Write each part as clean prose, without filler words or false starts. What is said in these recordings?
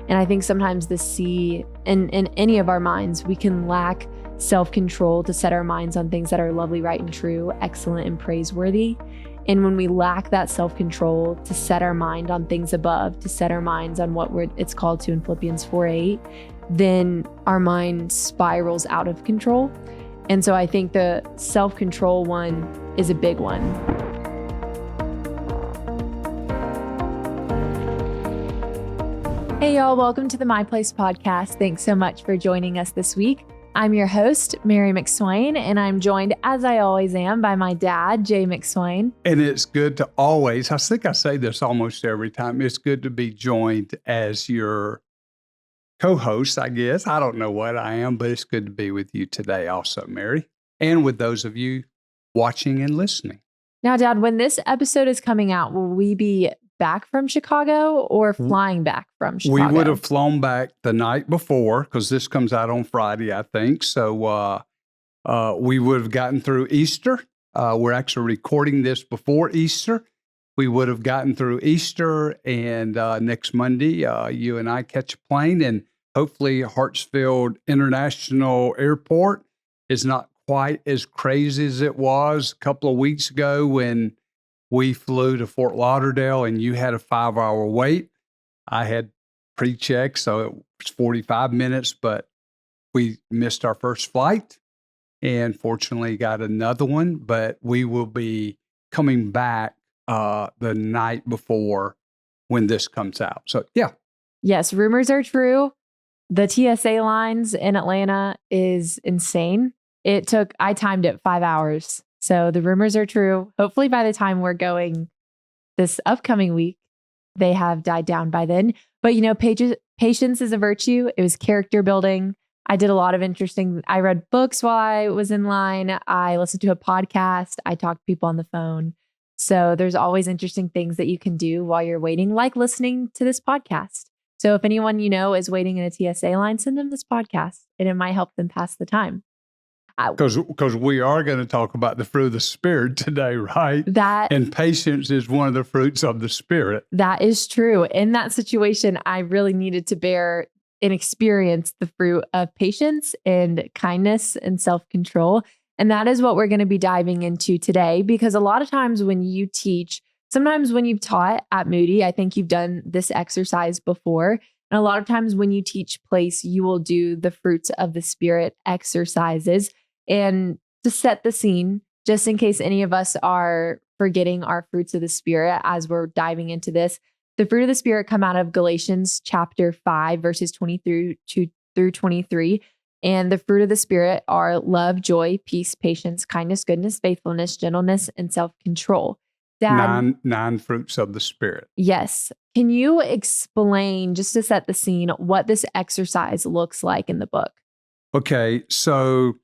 And I think sometimes the C in any of our minds, we can lack self-control to set our minds on things that are lovely, right, and true, excellent, and praiseworthy. And when we lack that self-control to set our mind on things above, to set our minds on what it's called to in Philippians 4:8, then our mind spirals out of control. And so I think the self-control one is a big one. Hey y'all, welcome to the My Place podcast. Thanks so much for joining us this week. I'm your host, Mary McSwain, and I'm joined, as I always am, by my dad, Jay McSwain. And it's good to always, I think I say this almost every time, it's good to be joined as your co-host, I guess. I don't know what I am, but it's good to be with you today also, Mary, and with those of you watching and listening. Now, Dad, when this episode is coming out, will we be back from Chicago or flying back from Chicago? We would have flown back the night before because this comes out on Friday, I think. So we would have gotten through Easter. We're actually recording this before Easter. We would have gotten through Easter, and next Monday, you and I catch a plane, and hopefully Hartsfield International Airport is not quite as crazy as it was a couple of weeks ago when we flew to Fort Lauderdale and you had a 5-hour wait. I had pre-check, so it was 45 minutes, but we missed our first flight and fortunately got another one. But we will be coming back the night before when this comes out. So, yeah. Yes, rumors are true. The TSA lines in Atlanta is insane. I timed it 5 hours. So the rumors are true. Hopefully by the time we're going this upcoming week, they have died down by then. But, patience is a virtue. It was character building. I did a lot of I read books while I was in line. I listened to a podcast. I talked to people on the phone. So there's always interesting things that you can do while you're waiting, like listening to this podcast. So if anyone is waiting in a TSA line, send them this podcast and it might help them pass the time. Because we are going to talk about the fruit of the Spirit today, right? And patience is one of the fruits of the Spirit. That is true. In that situation, I really needed to bear and experience the fruit of patience and kindness and self-control. And that is what we're going to be diving into today, because a lot of times when you teach, sometimes when you've taught at Moody, I think you've done this exercise before. And a lot of times when you teach place, you will do the fruits of the Spirit exercises. And to set the scene, just in case any of us are forgetting our fruits of the Spirit as we're diving into this, the fruit of the Spirit come out of Galatians chapter 5, verses 20 through 23. And the fruit of the Spirit are love, joy, peace, patience, kindness, goodness, faithfulness, gentleness, and self-control. Dad, nine fruits of the Spirit. Yes. Can you explain, just to set the scene, what this exercise looks like in the book? Okay, so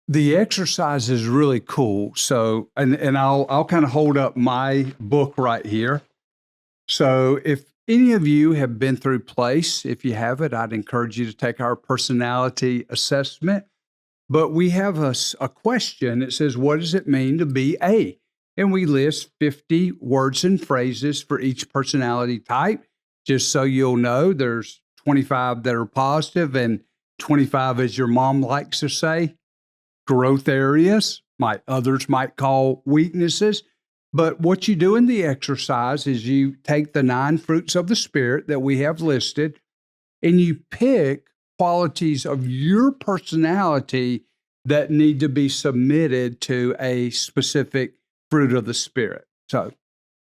the exercise is really cool. So, and I'll kind of hold up my book right here. So if any of you have been through Place, if you haven't, I'd encourage you to take our personality assessment. But we have a question that says, what does it mean to be A? And we list 50 words and phrases for each personality type. Just so you'll know, there's 25 that are positive and 25, as your mom likes to say, growth areas, others might call weaknesses. But what you do in the exercise is you take the 9 fruits of the Spirit that we have listed, and you pick qualities of your personality that need to be submitted to a specific fruit of the Spirit. So,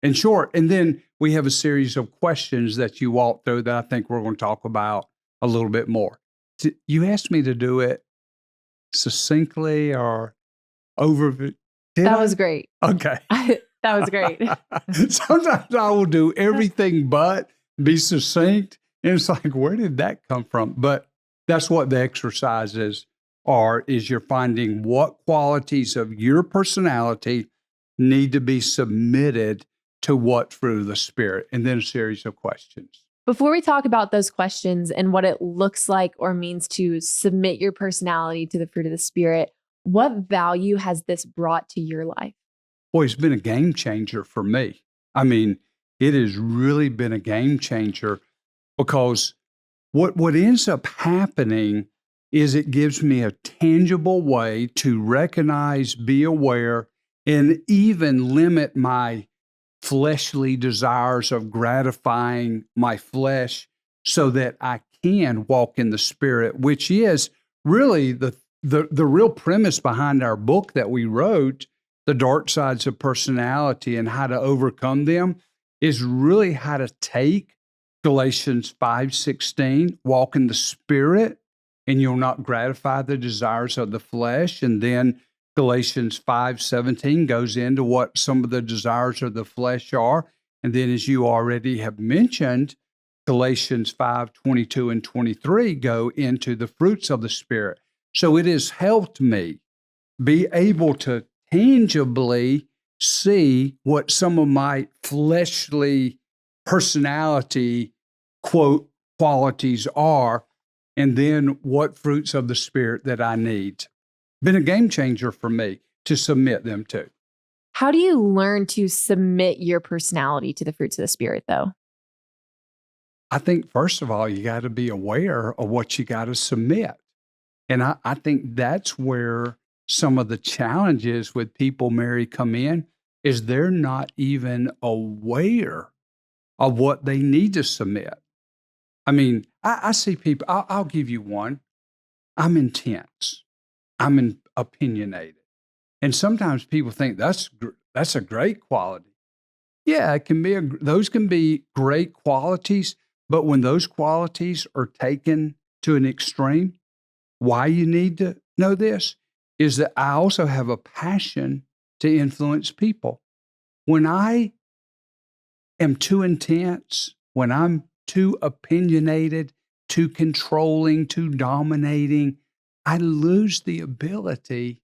in short, and then we have a series of questions that you walk through that I think we're going to talk about a little bit more. You asked me to do it succinctly or over. That was great. Okay. That was great. Sometimes I will do everything but be succinct. And it's like, where did that come from? But that's what the exercises are, is you're finding what qualities of your personality need to be submitted to what fruit of the Spirit, and then a series of questions. Before we talk about those questions and what it looks like or means to submit your personality to the fruit of the Spirit, what value has this brought to your life? Boy, it's been a game changer for me. I mean, it has really been a game changer because what ends up happening is it gives me a tangible way to recognize, be aware, and even limit my fleshly desires of gratifying my flesh so that I can walk in the Spirit, which is really the real premise behind our book that we wrote, The Dark Sides of Personality and How to Overcome Them, is really how to take Galatians 5:16, walk in the Spirit, and you'll not gratify the desires of the flesh. And then Galatians 5:17 goes into what some of the desires of the flesh are. And then, as you already have mentioned, Galatians 5:22 and 23 go into the fruits of the Spirit. So it has helped me be able to tangibly see what some of my fleshly personality, quote, qualities are, and then what fruits of the Spirit that I need. Been a game changer for me to submit them to. How do you learn to submit your personality to the fruits of the Spirit, though? I think, first of all, you got to be aware of what you got to submit. And I think that's where some of the challenges with people, Mary, come in, is they're not even aware of what they need to submit. I mean, I see people, I'll give you one. I'm intense. I'm opinionated. And sometimes people think that's a great quality. Yeah, it can be those can be great qualities, but when those qualities are taken to an extreme, why you need to know this is that I also have a passion to influence people. When I am too intense, when I'm too opinionated, too controlling, too dominating, I lose the ability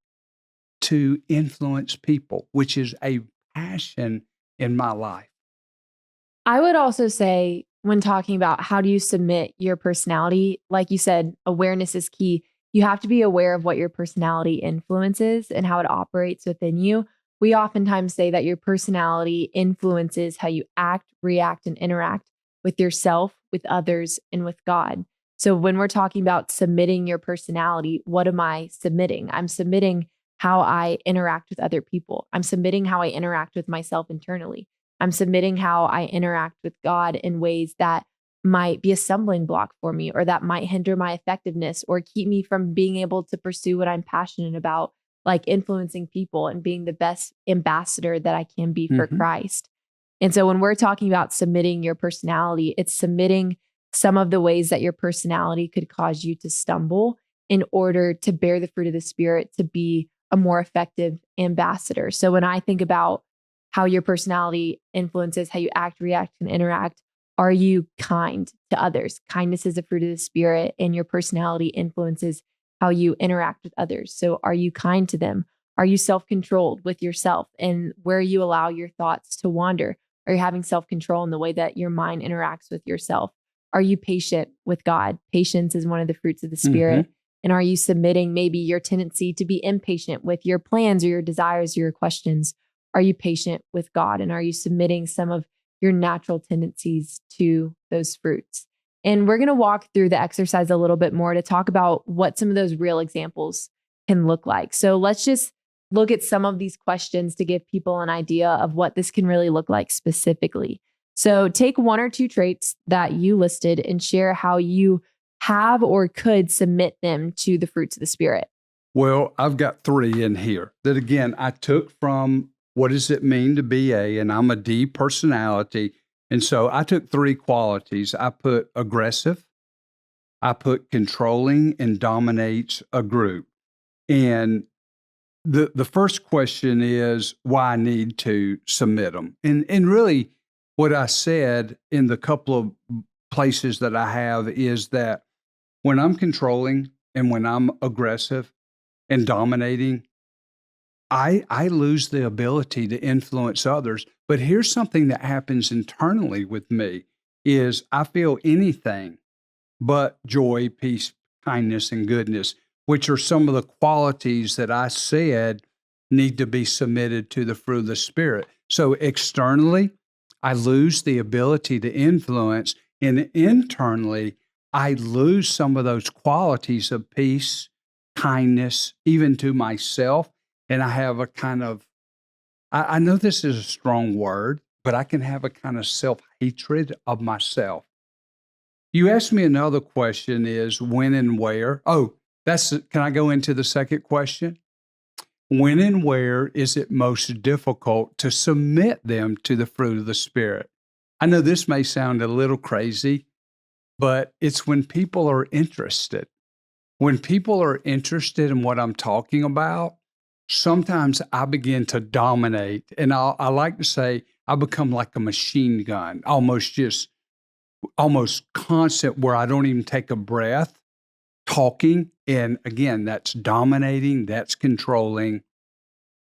to influence people, which is a passion in my life. I would also say, when talking about how do you submit your personality, like you said, awareness is key. You have to be aware of what your personality influences and how it operates within you. We oftentimes say that your personality influences how you act, react, and interact with yourself, with others, and with God. So when we're talking about submitting your personality, what am I submitting? I'm submitting how I interact with other people. I'm submitting how I interact with myself internally. I'm submitting how I interact with God in ways that might be a stumbling block for me, or that might hinder my effectiveness or keep me from being able to pursue what I'm passionate about, like influencing people and being the best ambassador that I can be for Christ. And so when we're talking about submitting your personality, it's submitting some of the ways that your personality could cause you to stumble in order to bear the fruit of the Spirit, to be a more effective ambassador. So when I think about how your personality influences how you act, react, and interact, are you kind to others? Kindness is a fruit of the Spirit, and your personality influences how you interact with others. So are you kind to them? Are you self-controlled with yourself and where you allow your thoughts to wander? Are you having self-control in the way that your mind interacts with yourself? Are you patient with God? Patience is one of the fruits of the Spirit. And are you submitting maybe your tendency to be impatient with your plans or your desires or your questions? Are you patient with God? And are you submitting some of your natural tendencies to those fruits? And we're going to walk through the exercise a little bit more to talk about what some of those real examples can look like. So let's just look at some of these questions to give people an idea of what this can really look like specifically. So take one or two traits that you listed and share how you have or could submit them to the fruits of the Spirit. Well, I've got three in here that, again, I took from what does it mean to be and I'm a D personality. And so I took three qualities. I put aggressive, I put controlling, and dominates a group. And the first question is why I need to submit them. And really what I said in the couple of places that I have is that when I'm controlling and when I'm aggressive and dominating, I lose the ability to influence others. But here's something that happens internally with me is I feel anything but joy, peace, kindness, and goodness, which are some of the qualities that I said need to be submitted to the fruit of the Spirit. So externally, I lose the ability to influence, and internally, I lose some of those qualities of peace, kindness, even to myself. And I have a kind of, I know this is a strong word, but I can have a kind of self-hatred of myself. You asked me another question is when and where. Oh, can I go into the second question? When and where is it most difficult to submit them to the fruit of the Spirit? I know this may sound a little crazy, but it's when people are interested. When people are interested in what I'm talking about, sometimes I begin to dominate. And I like to say I become like a machine gun, almost constant, where I don't even take a breath talking. And again, that's dominating, that's controlling,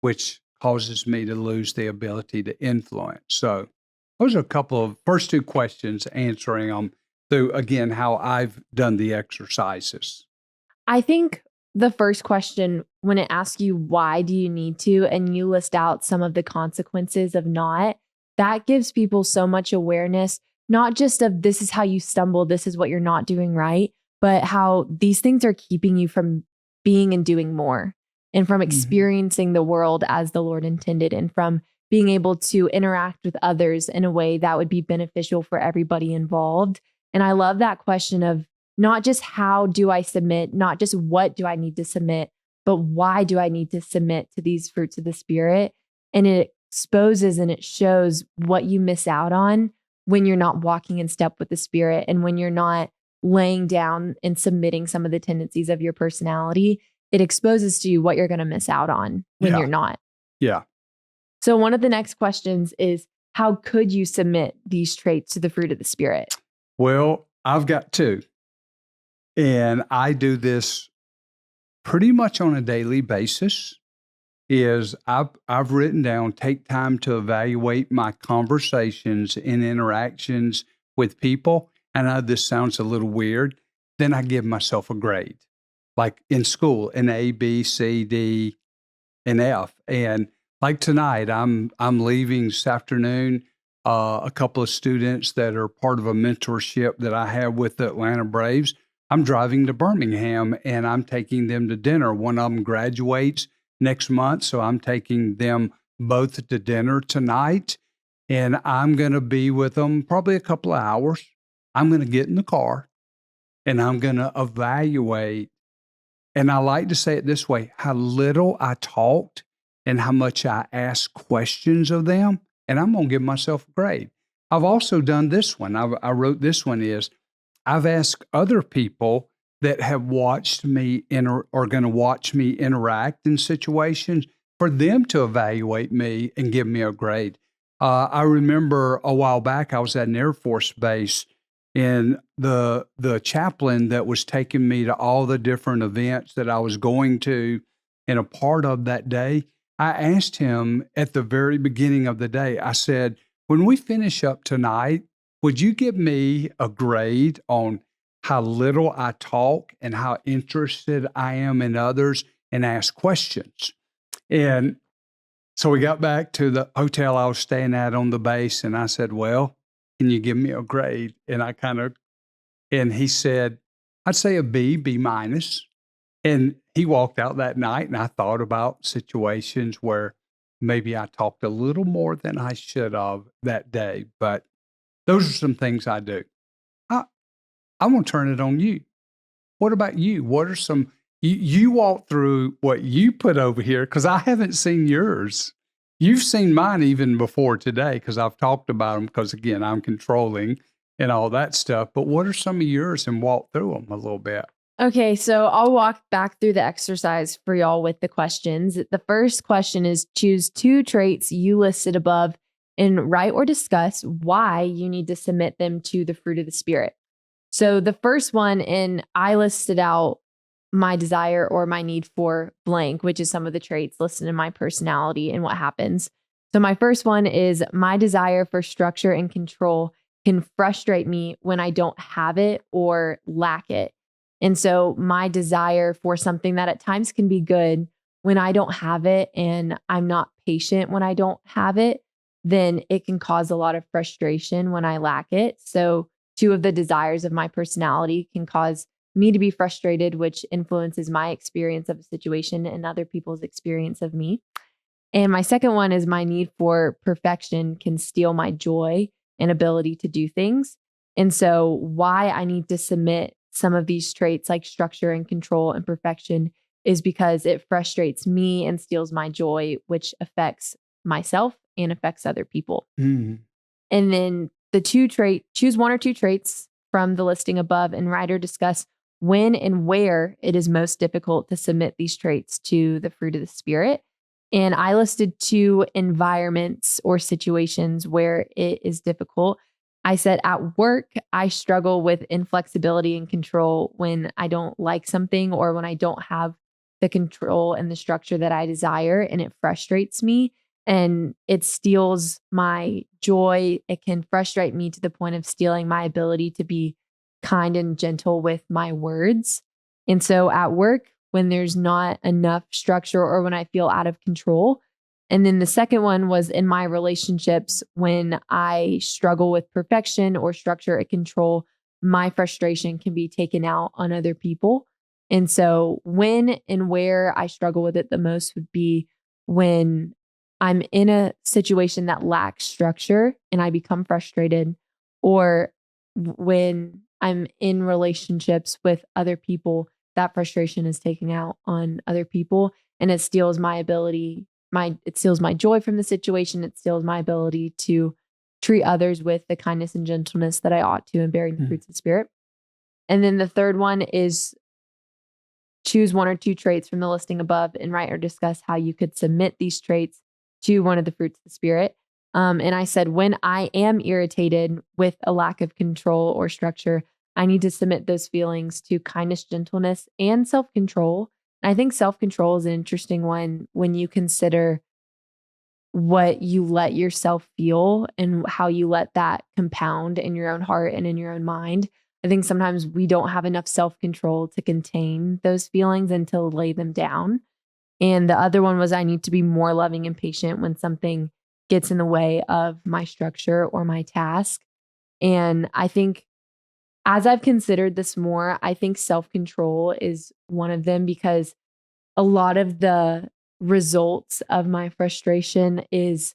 which causes me to lose the ability to influence. So those are a couple of first two questions, answering them through, again, how I've done the exercises. I think the first question, when it asks you, why do you need to, and you list out some of the consequences of not, that gives people so much awareness, not just of this is how you stumble, this is what you're not doing right, but how these things are keeping you from being and doing more, and from experiencing the world as the Lord intended, and from being able to interact with others in a way that would be beneficial for everybody involved. And I love that question of not just how do I submit, not just what do I need to submit, but why do I need to submit to these fruits of the Spirit? And it exposes and it shows what you miss out on when you're not walking in step with the Spirit, and when you're not laying down and submitting some of the tendencies of your personality. It exposes to you what you're going to miss out on when you're not. Yeah. So one of the next questions is, how could you submit these traits to the fruit of the Spirit? Well, I've got two. And I do this pretty much on a daily basis. Is I've written down, take time to evaluate my conversations and interactions with people. And I know this sounds a little weird. Then I give myself a grade, like in school, an A, B, C, D, and F. And like tonight, I'm leaving this afternoon. A couple of students that are part of a mentorship that I have with the Atlanta Braves. I'm driving to Birmingham and I'm taking them to dinner. One of them graduates next month, so I'm taking them both to dinner tonight. And I'm going to be with them probably a couple of hours. I'm going to get in the car and I'm going to evaluate. And I like to say it this way, how little I talked and how much I asked questions of them. And I'm going to give myself a grade. I've also done this one. I wrote this one is, I've asked other people that have watched me or going to watch me interact in situations for them to evaluate me and give me a grade. I remember a while back, I was at an Air Force base, and the chaplain that was taking me to all the different events that I was going to and a part of that day, I asked him at the very beginning of the day, I said, when we finish up tonight, would you give me a grade on how little I talk and how interested I am in others and ask questions? And so we got back to the hotel I was staying at on the base, and I said, well, can you give me a grade? And and he said, I'd say a B, B minus. And he walked out that night, and I thought about situations where maybe I talked a little more than I should have that day. But those are some things I do. I'm going to turn it on you. What about you? What are some, you walk through what you put over here, because I haven't seen yours. You've seen mine even before today, because I've talked about them, because again, I'm controlling and all that stuff. But what are some of yours, and walk through them a little bit? Okay, so I'll walk back through the exercise for y'all with the questions. The first question is, choose two traits you listed above and write or discuss why you need to submit them to the fruit of the Spirit. So the first one, and I listed out my desire or my need for blank, which is some of the traits listed in my personality and what happens. So my first one is, my desire for structure and control can frustrate me when I don't have it or lack it. And so my desire for something that at times can be good, when I don't have it and I'm not patient when I don't have it, then it can cause a lot of frustration when I lack it. So 2 of the desires of my personality can cause me to be frustrated, which influences my experience of a situation and other people's experience of me. And my second one is my need for perfection can steal my joy and ability to do things. And so why I need to submit some of these traits like structure and control and perfection is because it frustrates me and steals my joy, which affects myself and affects other people. Mm. And then choose 1 or 2 traits from the listing above and write or discuss when and where it is most difficult to submit these traits to the fruit of the Spirit. And I listed 2 environments or situations where it is difficult. I said at work, I struggle with inflexibility and control when I don't like something or when I don't have the control and the structure that I desire, and it frustrates me and it steals my joy. It can frustrate me to the point of stealing my ability to be kind and gentle with my words. And so at work, when there's not enough structure or when I feel out of control. And then the second one was in my relationships when I struggle with perfection or structure and control, my frustration can be taken out on other people. And so when and where I struggle with it the most would be when I'm in a situation that lacks structure and I become frustrated, or when I'm in relationships with other people, that frustration is taken out on other people and it steals my ability, it steals my joy from the situation. It steals my ability to treat others with the kindness and gentleness that I ought to and bearing the fruits of the Spirit. And then the third one is choose 1 or 2 traits from the listing above and write or discuss how you could submit these traits to one of the fruits of the Spirit. And I said, when I am irritated with a lack of control or structure, I need to submit those feelings to kindness, gentleness, and self-control. And I think self-control is an interesting one when you consider what you let yourself feel and how you let that compound in your own heart and in your own mind. I think sometimes we don't have enough self-control to contain those feelings and to lay them down. And the other one was I need to be more loving and patient when something gets in the way of my structure or my task. And I think as I've considered this more, I think self-control is one of them because a lot of the results of my frustration is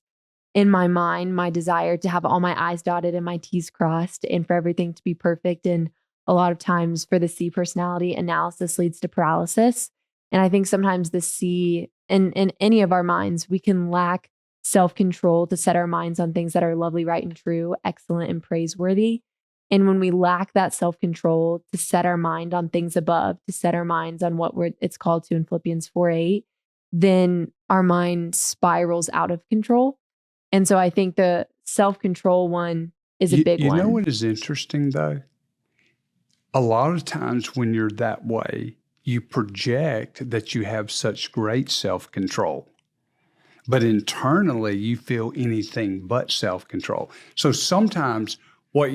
in my mind, my desire to have all my I's dotted and my T's crossed and for everything to be perfect. And a lot of times for the C personality, analysis leads to paralysis. And I think sometimes the C in any of our minds, we can lack self-control to set our minds on things that are lovely, right, and true, excellent, and praiseworthy. And when we lack that self-control to set our mind on things above, to set our minds on what it's called to in Philippians 4:8, then our mind spirals out of control. And so I think the self-control one is a big one. You know what is interesting though? A lot of times when you're that way, you project that you have such great self-control. But internally, you feel anything but self-control. So sometimes what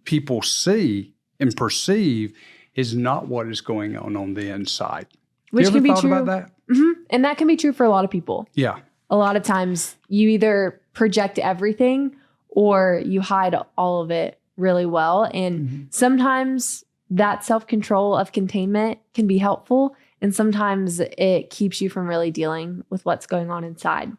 people see and perceive is not what is going on the inside. Which can be true. About that? Mm-hmm. And that can be true for a lot of people. Yeah. A lot of times you either project everything or you hide all of it really well. And sometimes that self-control of containment can be helpful. And sometimes it keeps you from really dealing with what's going on inside.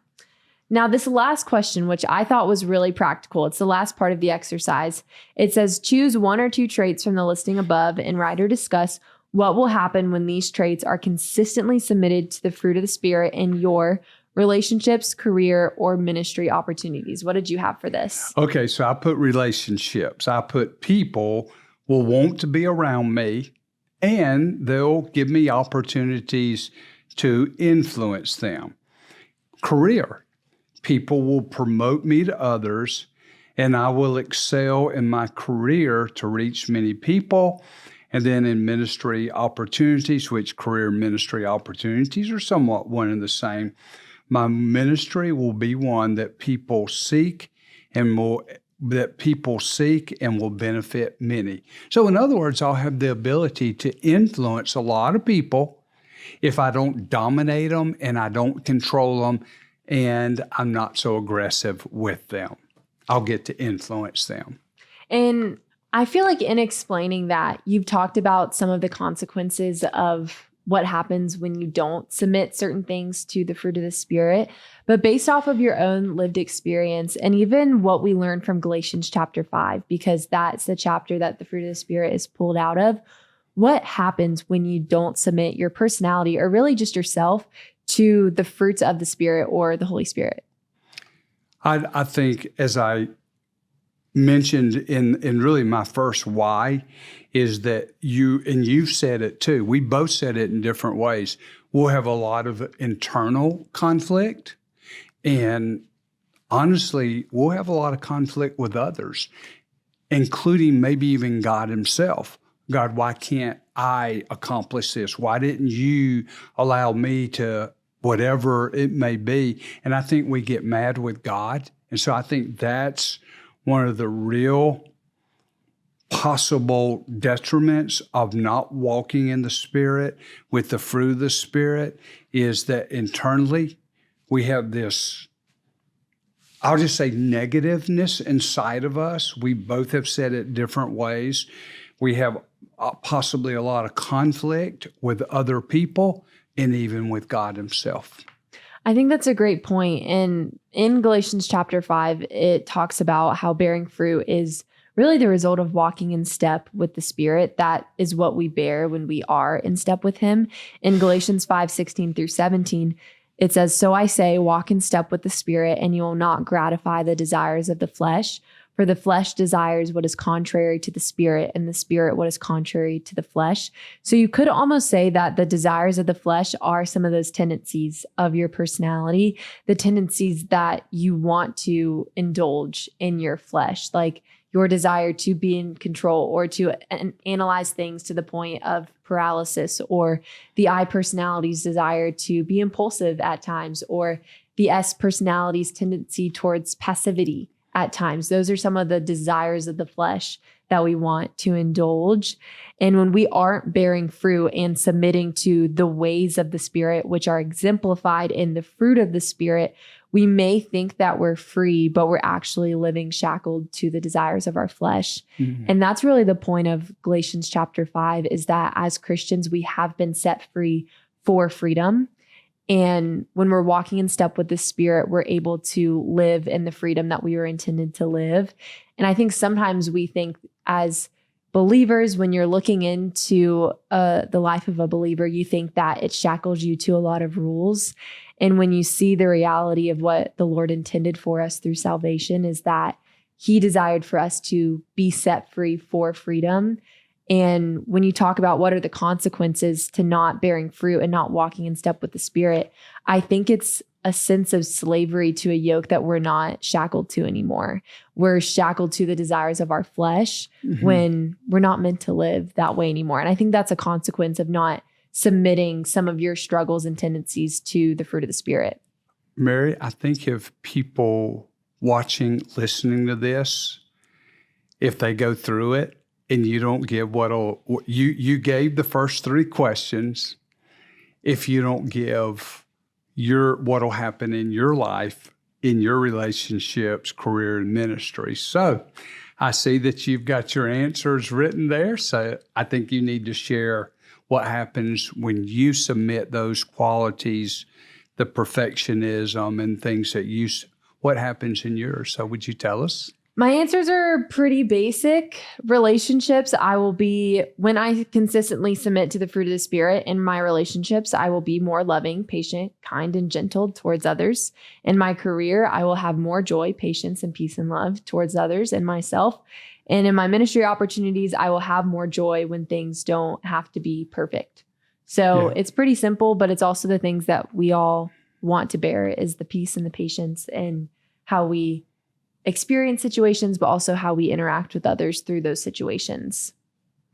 Now, this last question, which I thought was really practical, it's the last part of the exercise. It says, choose 1 or 2 traits from the listing above and write or discuss what will happen when these traits are consistently submitted to the fruit of the Spirit in your relationships, career, or ministry opportunities. What did you have for this? Okay, so I put relationships. I put people will want to be around me and they'll give me opportunities to influence them. Career. People will promote me to others, and I will excel in my career to reach many people. And then in ministry opportunities, which career ministry opportunities are somewhat one and the same, my ministry will be one that people seek and will benefit many. So in other words, I'll have the ability to influence a lot of people if I don't dominate them and I don't control them and I'm not so aggressive with them. I'll get to influence them. And I feel like in explaining that, you've talked about some of the consequences of what happens when you don't submit certain things to the fruit of the Spirit. But based off of your own lived experience and even what we learned from Galatians chapter 5, because that's the chapter that the fruit of the Spirit is pulled out of, what happens when you don't submit your personality or really just yourself to the fruits of the Spirit or the Holy Spirit? I think, as I mentioned in really my first why, is that you've said it too. We both said it in different ways. We'll have a lot of internal conflict, and honestly, we'll have a lot of conflict with others, including maybe even God himself. God, why can't I accomplish this? Why didn't you allow me to, whatever it may be? And I think we get mad with God. And so I think that's one of the real possible detriments of not walking in the Spirit with the fruit of the Spirit, is that internally we have this, I'll just say, negativeness inside of us. We both have said it different ways. We have possibly a lot of conflict with other people and even with God himself. I think that's a great point. And in Galatians chapter 5, it talks about how bearing fruit is really the result of walking in step with the Spirit. That is what we bear when we are in step with him. In Galatians 5:16 through 17, it says, "So I say, walk in step with the Spirit, and you will not gratify the desires of the flesh. For the flesh desires what is contrary to the Spirit, and the Spirit what is contrary to the flesh." So you could almost say that the desires of the flesh are some of those tendencies of your personality, the tendencies that you want to indulge in your flesh, like your desire to be in control or to analyze things to the point of paralysis, or the I personality's desire to be impulsive at times, or the S personality's tendency towards passivity at times. Those are some of the desires of the flesh that we want to indulge. And when we aren't bearing fruit and submitting to the ways of the Spirit, which are exemplified in the fruit of the Spirit, we may think that we're free, but we're actually living shackled to the desires of our flesh. Mm-hmm. And that's really the point of Galatians chapter 5, is that as Christians, we have been set free for freedom. And when we're walking in step with the Spirit, we're able to live in the freedom that we were intended to live. And I think sometimes we think as believers, when you're looking into the life of a believer, you think that it shackles you to a lot of rules. And when you see the reality of what the Lord intended for us through salvation, is that he desired for us to be set free for freedom. And when you talk about what are the consequences to not bearing fruit and not walking in step with the Spirit, I think it's a sense of slavery to a yoke that we're not shackled to anymore. We're shackled to the desires of our flesh when we're not meant to live that way anymore. And I think that's a consequence of not submitting some of your struggles and tendencies to the fruit of the Spirit. Mary, I think if people watching, listening to this, if they go through it and you don't give you gave the first three questions, if you don't give what'll happen in your life, in your relationships, career, and ministry. So I see that you've got your answers written there. So I think you need to share what happens when you submit those qualities, the perfectionism and things that what happens in yours. So would you tell us? My answers are pretty basic. Relationships, when I consistently submit to the fruit of the Spirit in my relationships, I will be more loving, patient, kind, and gentle towards others. In my career, I will have more joy, patience, and peace and love towards others and myself. And in my ministry opportunities, I will have more joy when things don't have to be perfect. So It's pretty simple, but it's also the things that we all want to bear, is the peace and the patience, and how we experience situations, but also how we interact with others through those situations.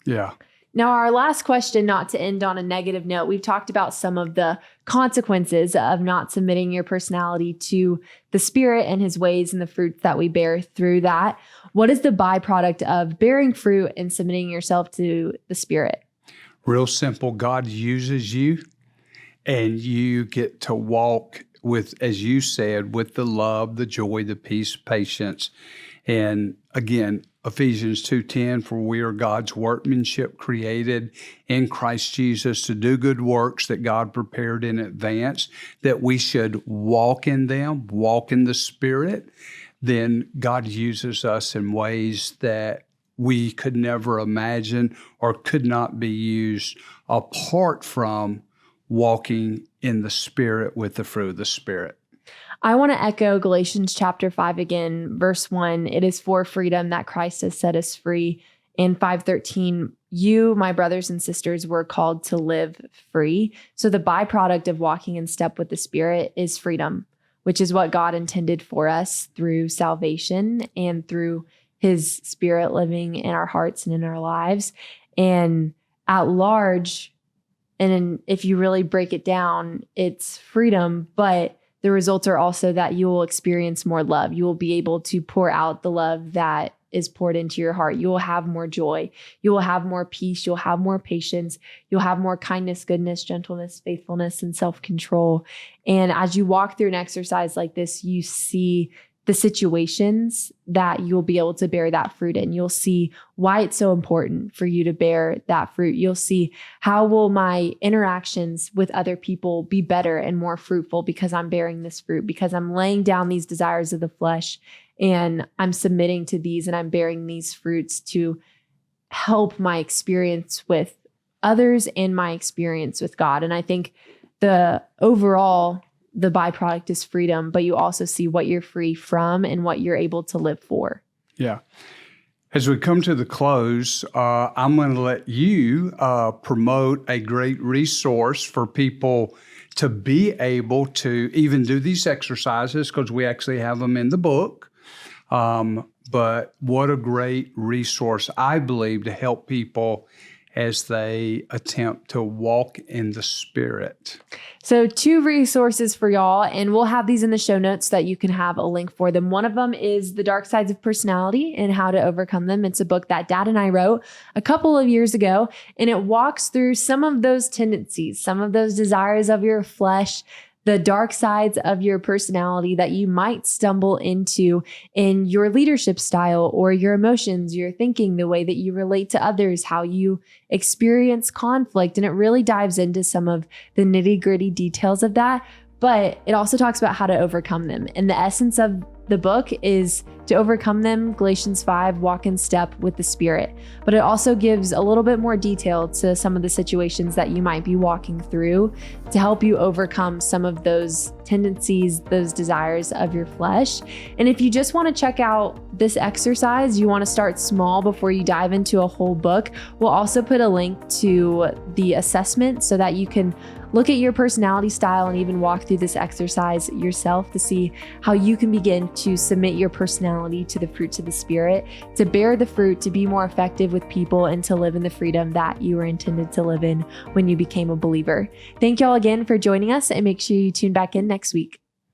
Yeah. Now, our last question, not to end on a negative note, we've talked about some of the consequences of not submitting your personality to the Spirit and his ways and the fruits that we bear through that. What is the byproduct of bearing fruit and submitting yourself to the Spirit? Real simple. God uses you, and you get to walk with, as you said, with the love, the joy, the peace, patience. And again, Ephesians 2:10, for we are God's workmanship created in Christ Jesus to do good works that God prepared in advance, that we should walk in them, walk in the Spirit. Then God uses us in ways that we could never imagine or could not be used apart from walking in the Spirit with the fruit of the Spirit. I want to echo Galatians chapter 5 again, verse 1. It is for freedom that Christ has set us free. In 5:13, you, my brothers and sisters, were called to live free. So the byproduct of walking in step with the Spirit is freedom, which is what God intended for us through salvation and through His Spirit living in our hearts and in our lives. And at large, and if you really break it down, it's freedom, but the results are also that you will experience more love. You will be able to pour out the love that is poured into your heart. You will have more joy. You will have more peace. You'll have more patience. You'll have more kindness, goodness, gentleness, faithfulness, and self-control. And as you walk through an exercise like this, you see the situations that you'll be able to bear that fruit in. You'll see why it's so important for you to bear that fruit. You'll see how will my interactions with other people be better and more fruitful because I'm bearing this fruit, because I'm laying down these desires of the flesh and I'm submitting to these and I'm bearing these fruits to help my experience with others and my experience with God. And I think the byproduct is freedom, but you also see what you're free from and what you're able to live for. Yeah. As we come to the close, I'm going to let you promote a great resource for people to be able to even do these exercises, because we actually have them in the book. But what a great resource, I believe, to help people as they attempt to walk in the Spirit. So 2 resources for y'all, and we'll have these in the show notes so that you can have a link for them. One of them is The Dark Sides of Personality and How to Overcome Them. It's a book that Dad and I wrote a couple of years ago, and it walks through some of those tendencies, some of those desires of your flesh, the dark sides of your personality that you might stumble into in your leadership style or your emotions, your thinking, the way that you relate to others, how you experience conflict. And it really dives into some of the nitty-gritty details of that. But it also talks about how to overcome them. And the essence of the book is to overcome them. Galatians 5, walk in step with the Spirit. But it also gives a little bit more detail to some of the situations that you might be walking through to help you overcome some of those tendencies, those desires of your flesh. And if you just want to check out this exercise, you want to start small before you dive into a whole book, we'll also put a link to the assessment so that you can look at your personality style and even walk through this exercise yourself to see how you can begin to submit your personality to the fruits of the Spirit, to bear the fruit, to be more effective with people, and to live in the freedom that you were intended to live in when you became a believer. Thank y'all again for joining us, and make sure you tune back in next week.